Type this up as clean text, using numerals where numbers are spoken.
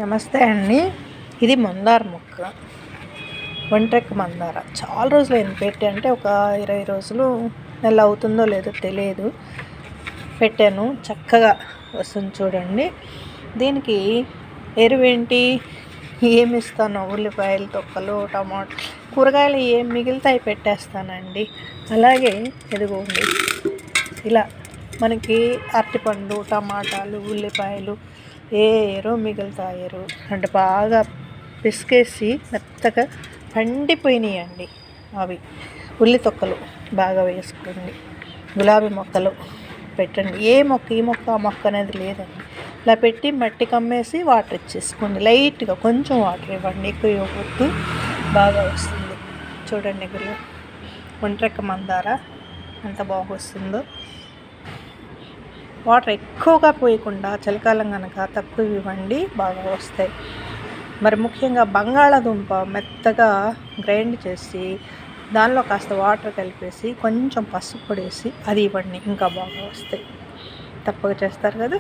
నమస్తే అండి. ఇది మందార మొక్క, ఒంట్రెక్క మందార. చాలా రోజులైంది పెట్టి, అంటే ఒక 20 రోజులు నెల అవుతుందో లేదో తెలియదు. పెట్టాను, చక్కగా వస్తుంది చూడండి. దీనికి ఎరువేంటి, ఏమి ఇస్తాను, ఉల్లిపాయలు తొక్కలు, టమాటా, కూరగాయలు ఏం మిగిలితే పెట్టేస్తానండి. అలాగే ఎదుగోండి, ఇలా మనకి అరటిపండు, టమాటాలు, ఉల్లిపాయలు ఏ ఎరువు మిగులుతాయరు అంటే బాగా పిసికేసి మెత్తగా పండిపోయినాయండి. అవి ఉల్లి తొక్కలు బాగా వేసుకోండి. గులాబీ మొక్కలు పెట్టండి. ఏ మొక్క ఈ మొక్క ఆ మొక్క అనేది లేదండి. ఇలా పెట్టి మట్టి కమ్మేసి వాటర్ ఇచ్చేసుకోండి. లైట్గా కొంచెం వాటర్ ఇవ్వండి, ఎక్కువ ఇవ్వద్దు. బాగా వస్తుంది చూడండి. ఒంట్రెక్క మందార ఎంత బాగా వస్తుందో. వాటర్ ఎక్కువగా పోయకుండా, చలికాలం కనుక తక్కువ ఇవ్వండి, బాగా వస్తాయి. మరి ముఖ్యంగా బంగాళాదుంప మెత్తగా గ్రైండ్ చేసి దానిలో కాస్త వాటర్ కలిపేసి కొంచెం పసుపు పొడి వేసి అది ఇవ్వండి, ఇంకా బాగా వస్తాయి. తప్పగా చేస్తారు కదా.